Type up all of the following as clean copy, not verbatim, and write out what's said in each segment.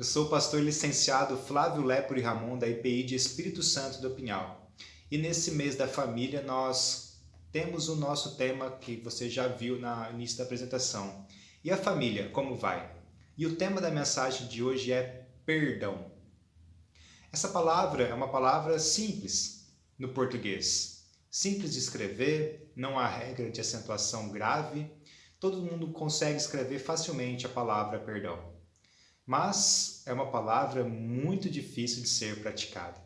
Eu sou o pastor licenciado Flávio Lepori Ramon, da IPI de Espírito Santo do Pinhal. E nesse mês da família nós temos o nosso tema que você já viu no início da apresentação. E a família, como vai? E o tema da mensagem de hoje é perdão. Essa palavra é uma palavra simples no português. Simples de escrever, não há regra de acentuação grave, todo mundo consegue escrever facilmente a palavra perdão. Mas é uma palavra muito difícil de ser praticada.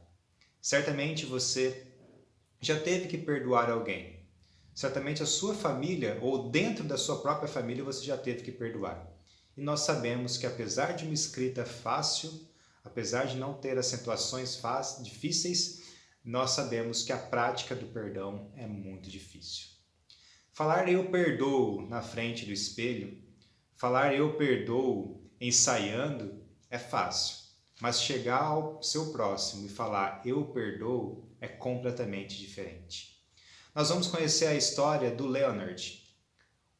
Certamente você já teve que perdoar alguém. Certamente a sua família ou dentro da sua própria família você já teve que perdoar. E nós sabemos que apesar de uma escrita fácil, apesar de não ter acentuações difíceis, nós sabemos que a prática do perdão é muito difícil. Falar eu perdoo na frente do espelho, falar eu perdoo ensaiando é fácil, mas chegar ao seu próximo e falar eu perdoo é completamente diferente. Nós vamos conhecer a história do Leonard,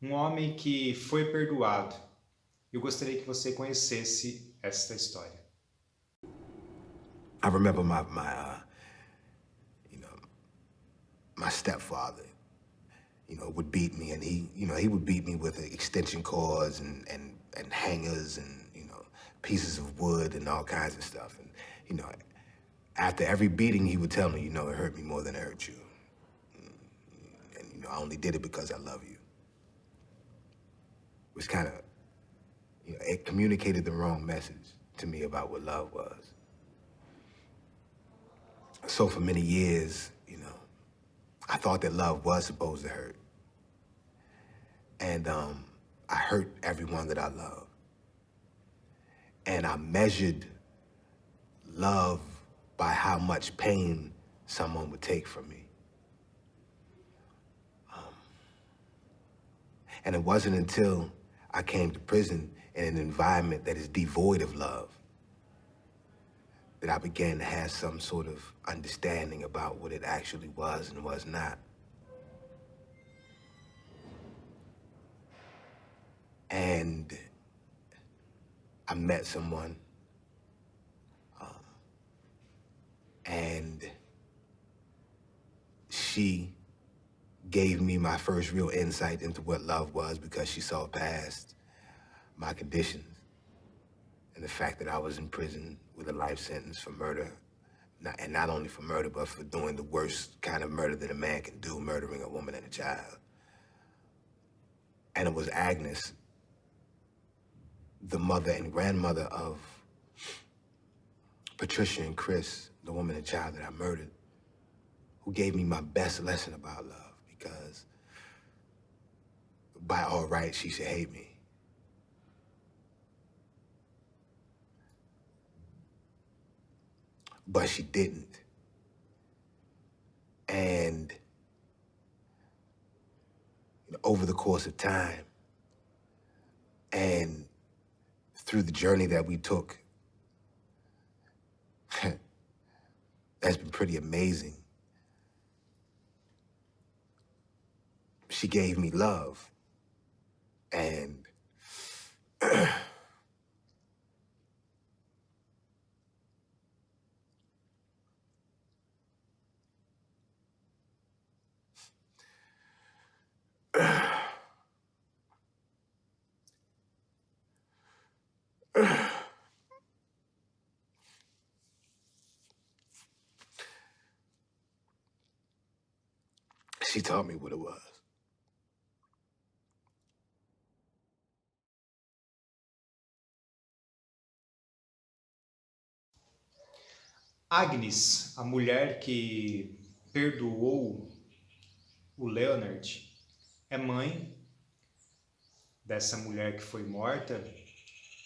um homem que foi perdoado. Eu gostaria que você conhecesse esta história. I remember my stepfather, would beat me, and he would beat me with extension cords and hangers and, pieces of wood and all kinds of stuff. And, after every beating, he would tell me, it hurt me more than it hurt you. And, I only did it because I love you. It was kind of, it communicated the wrong message to me about what love was. So for many years, I thought that love was supposed to hurt. And I hurt everyone that I love. And I measured love by how much pain someone would take from me. And it wasn't until I came to prison in an environment that is devoid of love that I began to have some sort of understanding about what it actually was and was not. And I met someone, and she gave me my first real insight into what love was because she saw past my conditions and the fact that I was in prison with a life sentence for murder. And not only for murder, but for doing the worst kind of murder that a man can do, murdering a woman and a child. And it was Agnes, the mother and grandmother of Patricia and Chris, the woman and child that I murdered, who gave me my best lesson about love, because by all rights, she should hate me. But she didn't. And over the course of time and through the journey that we took, that's been pretty amazing. She gave me love, and she taught me what it was. Agnes, a mulher que perdoou o Leonard, é mãe dessa mulher que foi morta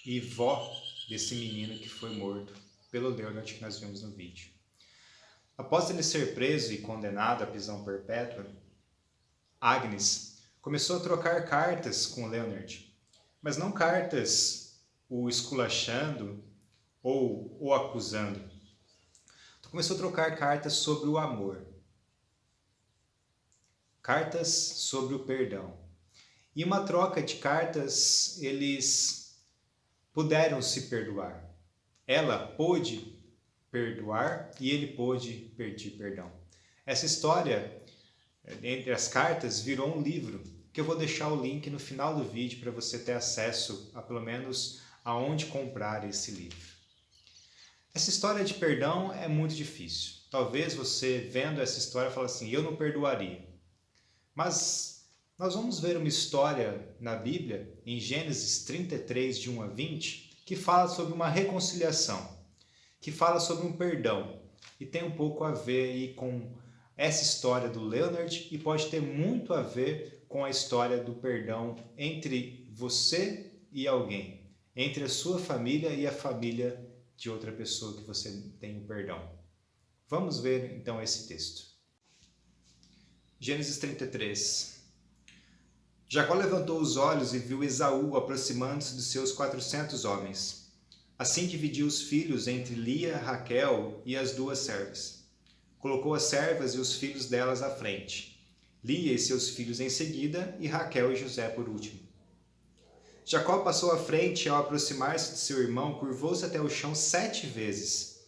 e vó desse menino que foi morto pelo Leonard que nós vimos no vídeo. Após ele ser preso e condenado à prisão perpétua, Agnes começou a trocar cartas com o Leonard, mas não cartas o esculachando ou o acusando. Começou a trocar cartas sobre o amor, cartas sobre o perdão. E uma troca de cartas, eles puderam se perdoar. Ela pôde perdoar e ele pôde pedir perdão. Essa história, entre as cartas, virou um livro, que eu vou deixar o link no final do vídeo para você ter acesso a pelo menos aonde comprar esse livro. Essa história de perdão é muito difícil. Talvez você, vendo essa história, fale assim, eu não perdoaria. Mas nós vamos ver uma história na Bíblia, em Gênesis 33, de 1 a 20, que fala sobre uma reconciliação, que fala sobre um perdão, e tem um pouco a ver aí com essa história do Leonard, e pode ter muito a ver com a história do perdão entre você e alguém, entre a sua família e a família de outra pessoa que você tem o perdão. Vamos ver então esse texto. Gênesis 33. Jacó levantou os olhos e viu Esaú aproximando-se de seus 400 homens. Assim dividiu os filhos entre Lia, Raquel e as 2 servas. Colocou as servas e os filhos delas à frente, Lia e seus filhos em seguida, e Raquel e José por último. Jacó passou à frente e, ao aproximar-se de seu irmão, curvou-se até o chão 7 vezes.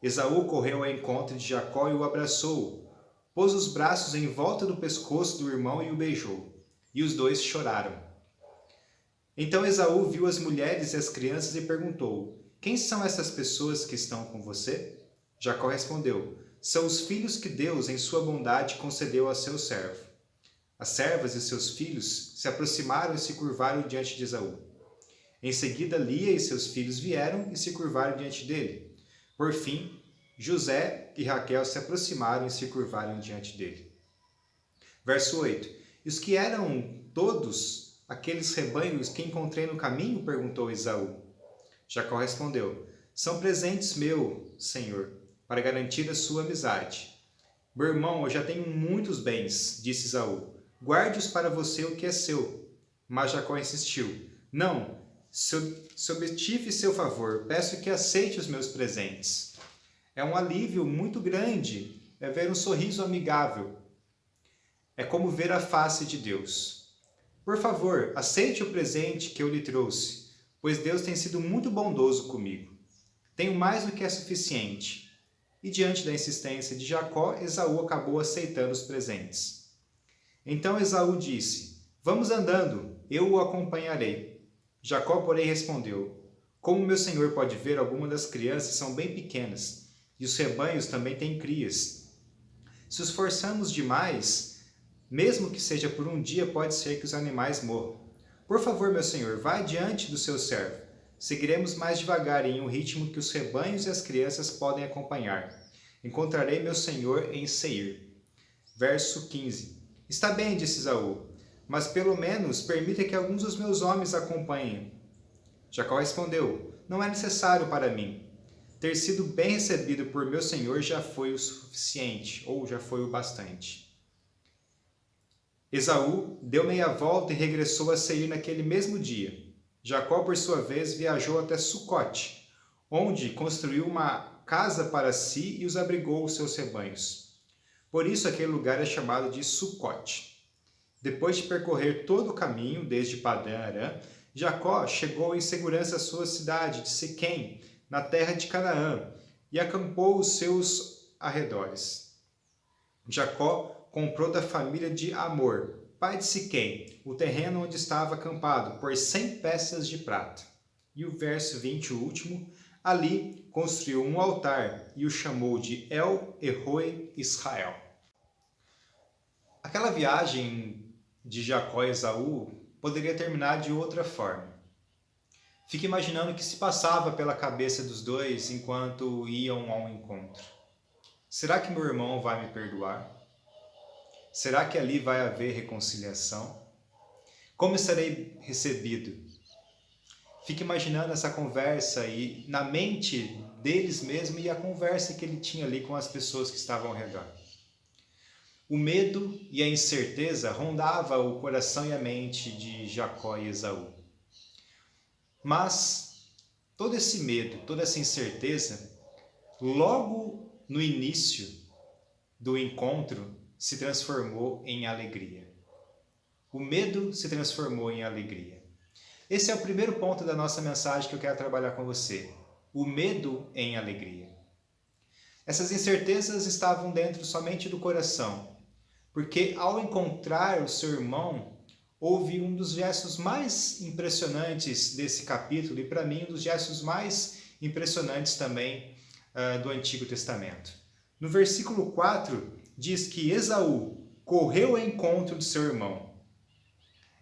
Esaú correu ao encontro de Jacó e o abraçou, pôs os braços em volta do pescoço do irmão e o beijou, e os dois choraram. Então Esaú viu as mulheres e as crianças e perguntou, quem são essas pessoas que estão com você? Jacó respondeu, são os filhos que Deus, em sua bondade, concedeu a seu servo. As servas e seus filhos se aproximaram e se curvaram diante de Esaú. Em seguida, Lia e seus filhos vieram e se curvaram diante dele. Por fim, José e Raquel se aproximaram e se curvaram diante dele. Verso 8. E os que eram todos aqueles rebanhos que encontrei no caminho? Perguntou Esaú. Jacó respondeu, são presentes meu, Senhor, para garantir a sua amizade. Meu irmão, eu já tenho muitos bens, disse Esaú. Guarde-os para você o que é seu. Mas Jacó insistiu. Não, se obtive seu favor, peço que aceite os meus presentes. É um alívio muito grande ver um sorriso amigável. É como ver a face de Deus. Por favor, aceite o presente que eu lhe trouxe, pois Deus tem sido muito bondoso comigo. Tenho mais do que é suficiente. E diante da insistência de Jacó, Esaú acabou aceitando os presentes. Então Esaú disse, vamos andando, eu o acompanharei. Jacó, porém, respondeu, como meu senhor pode ver, algumas das crianças são bem pequenas, e os rebanhos também têm crias. Se os forçamos demais, mesmo que seja por um dia, pode ser que os animais morram. Por favor, meu senhor, vá adiante do seu servo. Seguiremos mais devagar em um ritmo que os rebanhos e as crianças podem acompanhar. Encontrarei meu senhor em Seir. Verso 15. Está bem, disse Esaú, mas pelo menos permita que alguns dos meus homens acompanhem. Jacó respondeu, não é necessário para mim. Ter sido bem recebido por meu senhor já foi o suficiente, ou já foi o bastante. Esaú deu meia volta e regressou a Seir naquele mesmo dia. Jacó, por sua vez, viajou até Sucote, onde construiu uma casa para si e os abrigou os seus rebanhos. Por isso aquele lugar é chamado de Sucote. Depois de percorrer todo o caminho, desde Padã-Arã, Jacó chegou em segurança à sua cidade de Siquém, na terra de Canaã, e acampou os seus arredores. Jacó comprou da família de Amor, pai de Siquém, o terreno onde estava acampado, por 100 peças de prata. E o verso 20, o último, ali construiu um altar e o chamou de El-Eroi Israel. Aquela viagem de Jacó e Esaú poderia terminar de outra forma. Fique imaginando o que se passava pela cabeça dos dois enquanto iam ao encontro. Será que meu irmão vai me perdoar? Será que ali vai haver reconciliação? Como serei recebido? Fique imaginando essa conversa e na mente deles mesmos e a conversa que ele tinha ali com as pessoas que estavam ao redor. O medo e a incerteza rondava o coração e a mente de Jacó e Esaú. Mas todo esse medo, toda essa incerteza, logo no início do encontro, se transformou em alegria. O medo se transformou em alegria. Esse é o primeiro ponto da nossa mensagem que eu quero trabalhar com você. o medo em alegria. Essas incertezas estavam dentro somente do coração, porque ao encontrar o seu irmão, houve um dos gestos mais impressionantes desse capítulo e para mim um dos gestos mais impressionantes também do Antigo Testamento. No versículo 4 diz que Esaú correu ao encontro de seu irmão.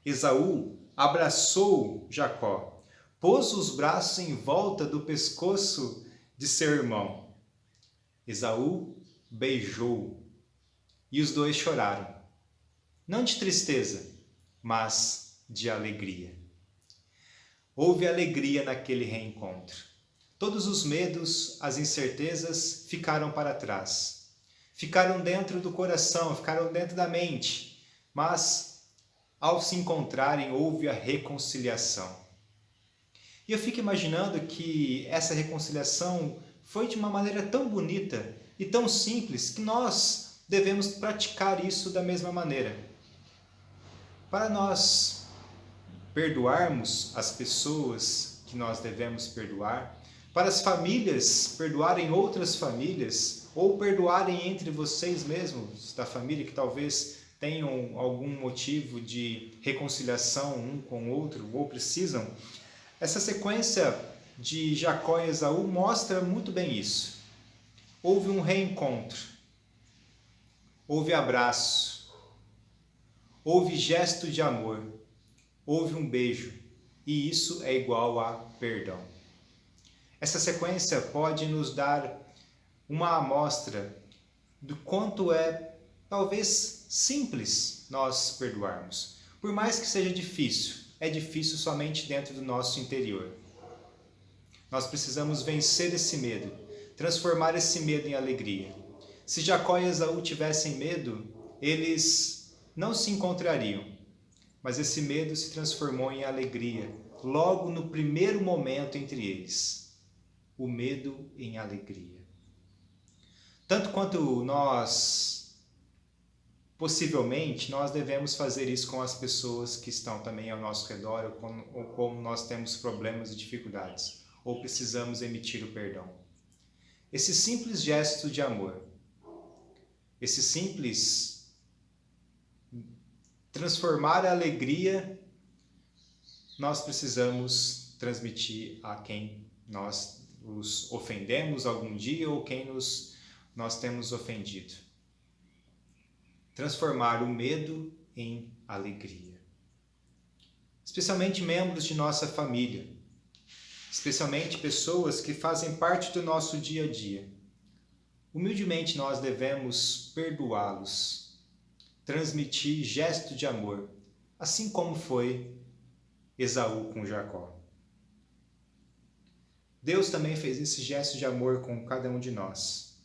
Esaú abraçou Jacó, pôs os braços em volta do pescoço de seu irmão. Esaú beijou e os dois choraram, não de tristeza, mas de alegria. Houve alegria naquele reencontro. Todos os medos, as incertezas ficaram para trás. Ficaram dentro do coração, ficaram dentro da mente, mas ao se encontrarem houve a reconciliação. E eu fico imaginando que essa reconciliação foi de uma maneira tão bonita e tão simples que nós devemos praticar isso da mesma maneira. Para nós perdoarmos as pessoas que nós devemos perdoar, para as famílias perdoarem outras famílias, ou perdoarem entre vocês mesmos da família que talvez tenham algum motivo de reconciliação um com o outro, ou precisam, essa sequência de Jacó e Esaú mostra muito bem isso. Houve um reencontro, houve abraço, houve gesto de amor, houve um beijo, e isso é igual a perdão. Essa sequência pode nos dar uma amostra do quanto é, talvez, simples nós perdoarmos. Por mais que seja difícil, é difícil somente dentro do nosso interior. Nós precisamos vencer esse medo, transformar esse medo em alegria. Se Jacó e Esaú tivessem medo, eles não se encontrariam, mas esse medo se transformou em alegria, logo no primeiro momento entre eles. O medo em alegria. Tanto quanto possivelmente, nós devemos fazer isso com as pessoas que estão também ao nosso redor, ou como nós temos problemas e dificuldades, ou precisamos emitir o perdão. Esse simples gesto de amor, esse simples transformar a alegria, nós precisamos transmitir a quem nós os ofendemos algum dia ou quem nós temos ofendido. Transformar o medo em alegria. Especialmente membros de nossa família, especialmente pessoas que fazem parte do nosso dia a dia. Humildemente nós devemos perdoá-los, transmitir gesto de amor, assim como foi Esaú com Jacó. Deus também fez esse gesto de amor com cada um de nós.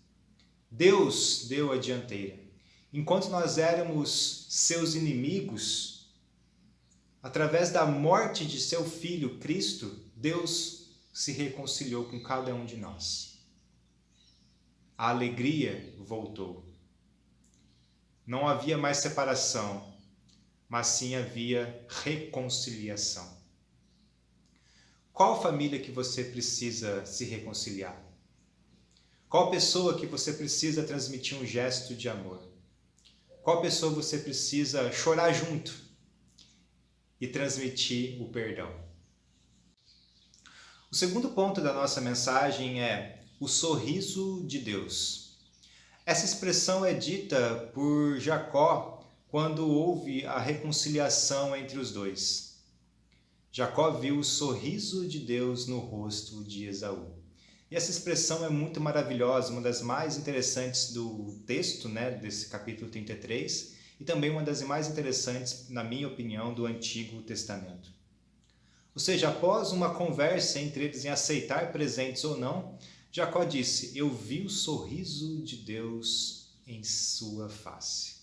Deus deu a dianteira. Enquanto nós éramos seus inimigos, através da morte de seu Filho Cristo, Deus se reconciliou com cada um de nós. A alegria voltou. Não havia mais separação, mas sim havia reconciliação. Qual família que você precisa se reconciliar? Qual pessoa que você precisa transmitir um gesto de amor? Qual pessoa você precisa chorar junto e transmitir o perdão? O segundo ponto da nossa mensagem é o sorriso de Deus. Essa expressão é dita por Jacó quando houve a reconciliação entre os dois. Jacó viu o sorriso de Deus no rosto de Esaú. E essa expressão é muito maravilhosa, uma das mais interessantes do texto, desse capítulo 33, e também uma das mais interessantes, na minha opinião, do Antigo Testamento. Ou seja, após uma conversa entre eles em aceitar presentes ou não, Jacó disse: "Eu vi o sorriso de Deus em sua face."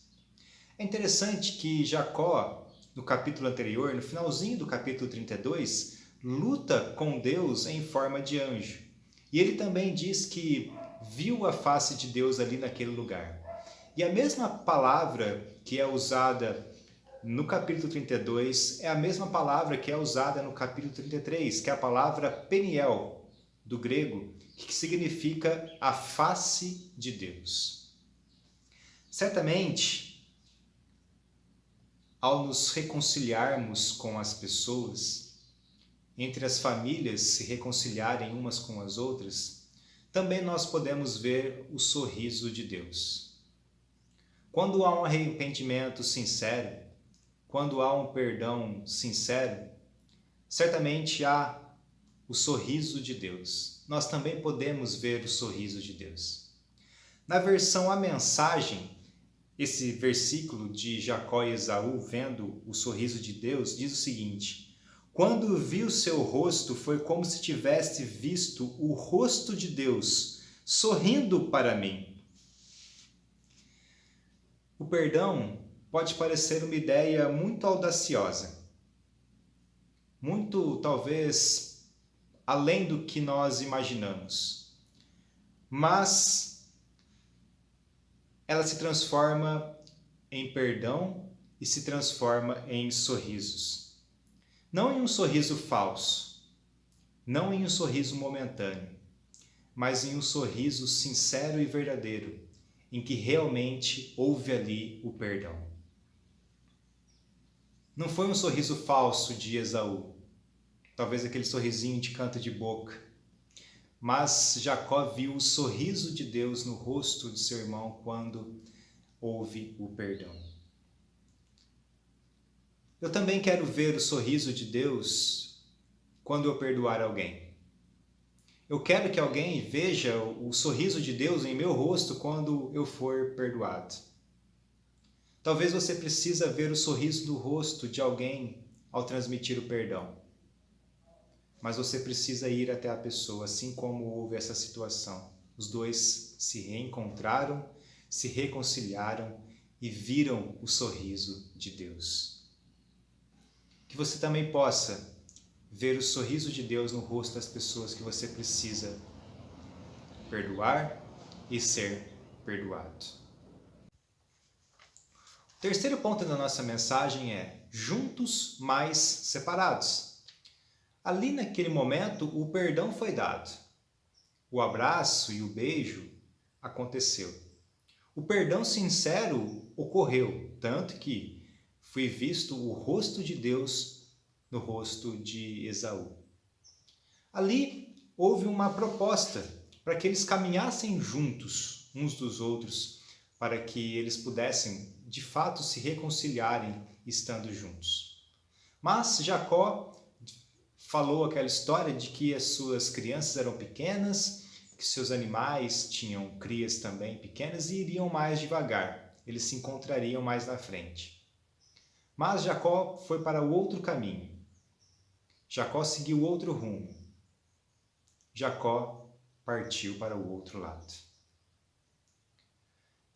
É interessante que Jacó, no capítulo anterior, no finalzinho do capítulo 32, luta com Deus em forma de anjo. E ele também diz que viu a face de Deus ali naquele lugar. E a mesma palavra que é usada no capítulo 32 é a mesma palavra que é usada no capítulo 33, que é a palavra Peniel, do grego, que significa a face de Deus. Certamente, ao nos reconciliarmos com as pessoas, entre as famílias se reconciliarem umas com as outras, também nós podemos ver o sorriso de Deus. Quando há um arrependimento sincero, quando há um perdão sincero, certamente há o sorriso de Deus. Nós também podemos ver o sorriso de Deus. Na versão A Mensagem, esse versículo de Jacó e Esaú vendo o sorriso de Deus diz o seguinte: quando vi o seu rosto, foi como se tivesse visto o rosto de Deus sorrindo para mim. O perdão pode parecer uma ideia muito audaciosa, muito, talvez, além do que nós imaginamos. Mas ela se transforma em perdão e se transforma em sorrisos. Não em um sorriso falso, não em um sorriso momentâneo, mas em um sorriso sincero e verdadeiro, em que realmente houve ali o perdão. Não foi um sorriso falso de Esaú, talvez aquele sorrisinho de canto de boca, mas Jacó viu o sorriso de Deus no rosto de seu irmão quando houve o perdão. Eu também quero ver o sorriso de Deus quando eu perdoar alguém. Eu quero que alguém veja o sorriso de Deus em meu rosto quando eu for perdoado. Talvez você precise ver o sorriso do rosto de alguém ao transmitir o perdão. Mas você precisa ir até a pessoa, assim como houve essa situação. Os dois se reencontraram, se reconciliaram e viram o sorriso de Deus. Que você também possa ver o sorriso de Deus no rosto das pessoas que você precisa perdoar e ser perdoado. O terceiro ponto da nossa mensagem é juntos, mas separados. Ali naquele momento, o perdão foi dado. O abraço e o beijo aconteceu. O perdão sincero ocorreu, tanto que foi visto o rosto de Deus no rosto de Esaú. Ali houve uma proposta para que eles caminhassem juntos uns dos outros, para que eles pudessem de fato se reconciliarem estando juntos. Mas Jacó falou aquela história de que as suas crianças eram pequenas, que seus animais tinham crias também pequenas e iriam mais devagar, eles se encontrariam mais na frente. Mas Jacó foi para o outro caminho. Jacó seguiu outro rumo. Jacó partiu para o outro lado.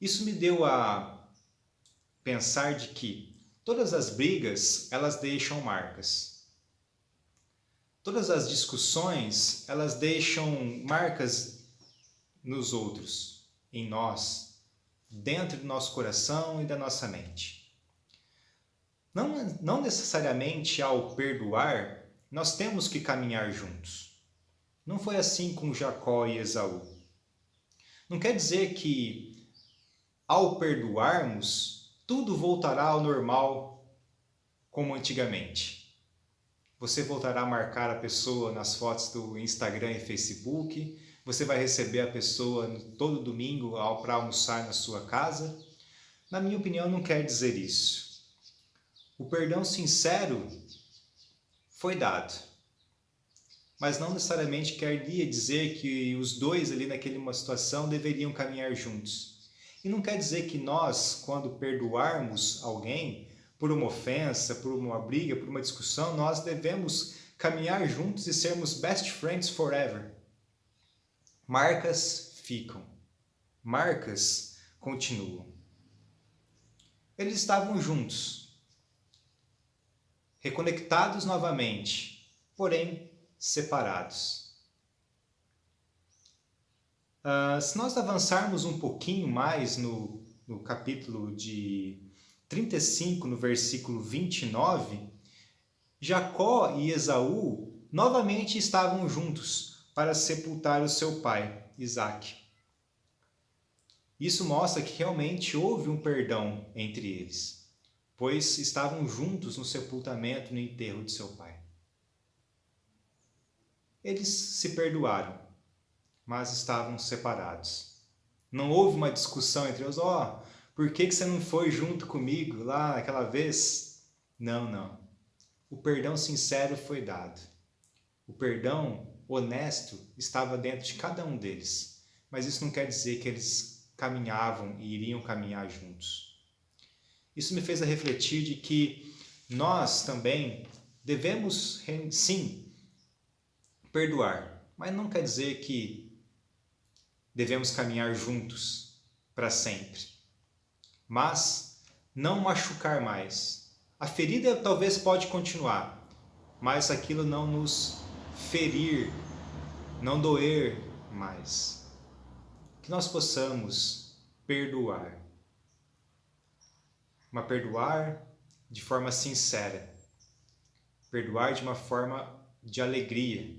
Isso me deu a pensar de que todas as brigas, elas deixam marcas. Todas as discussões, elas deixam marcas nos outros, em nós, dentro do nosso coração e da nossa mente. Não necessariamente ao perdoar, nós temos que caminhar juntos. Não foi assim com Jacó e Esaú. Não quer dizer que, ao perdoarmos, tudo voltará ao normal como antigamente. Você voltará a marcar a pessoa nas fotos do Instagram e Facebook, você vai receber a pessoa todo domingo para almoçar na sua casa. Na minha opinião, não quer dizer isso. O perdão sincero foi dado, mas não necessariamente queria dizer que os dois ali naquela situação deveriam caminhar juntos. E não quer dizer que nós, quando perdoarmos alguém por uma ofensa, por uma briga, por uma discussão, nós devemos caminhar juntos e sermos best friends forever. Marcas ficam, marcas continuam. Eles estavam juntos, reconectados novamente, porém separados. Se nós avançarmos um pouquinho mais no capítulo de 35, no versículo 29, Jacó e Esaú novamente estavam juntos, para sepultar o seu pai, Isaque. Isso mostra que realmente houve um perdão entre eles, pois estavam juntos no sepultamento e no enterro de seu pai. Eles se perdoaram, mas estavam separados. Não houve uma discussão entre eles, por que você não foi junto comigo lá aquela vez? Não. O perdão sincero foi dado. O perdão honesto estava dentro de cada um deles, mas isso não quer dizer que eles caminhavam e iriam caminhar juntos. Isso me fez a refletir de que nós também devemos, sim, perdoar, mas não quer dizer que devemos caminhar juntos para sempre. Mas não machucar mais. A ferida talvez pode continuar, mas aquilo não nos ferir, não doer mais. Que nós possamos perdoar. Mas perdoar de forma sincera. Perdoar de uma forma de alegria.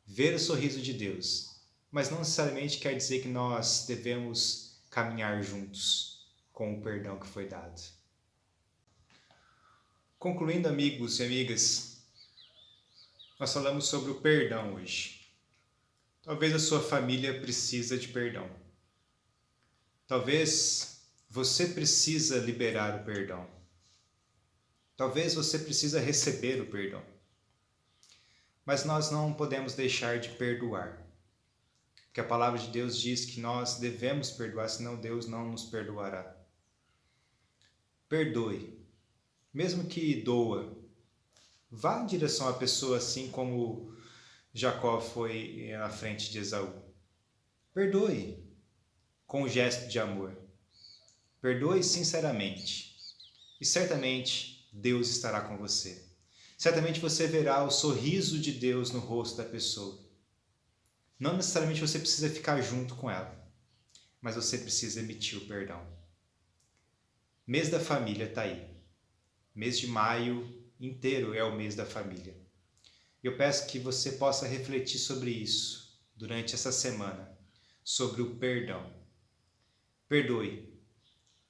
Ver o sorriso de Deus. Mas não necessariamente quer dizer que nós devemos caminhar juntos com o perdão que foi dado. Concluindo, amigos e amigas, nós falamos sobre o perdão hoje. Talvez a sua família precisa de perdão. Talvez você precisa liberar o perdão. Talvez você precisa receber o perdão. Mas nós não podemos deixar de perdoar. Porque a palavra de Deus diz que nós devemos perdoar, senão Deus não nos perdoará. Perdoe. Mesmo que doa, vá em direção à pessoa assim como Jacó foi na frente de Esaú. Perdoe com um gesto de amor. Perdoe sinceramente. E certamente Deus estará com você. Certamente você verá o sorriso de Deus no rosto da pessoa. Não necessariamente você precisa ficar junto com ela, mas você precisa emitir o perdão. Mês da família está aí. Mês de maio inteiro é o mês da família. Eu peço que você possa refletir sobre isso durante essa semana, sobre o perdão. Perdoe,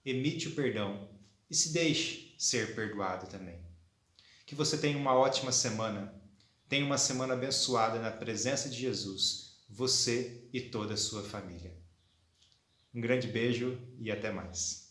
emite o perdão e se deixe ser perdoado também. Que você tenha uma ótima semana, tenha uma semana abençoada na presença de Jesus, você e toda a sua família. Um grande beijo e até mais.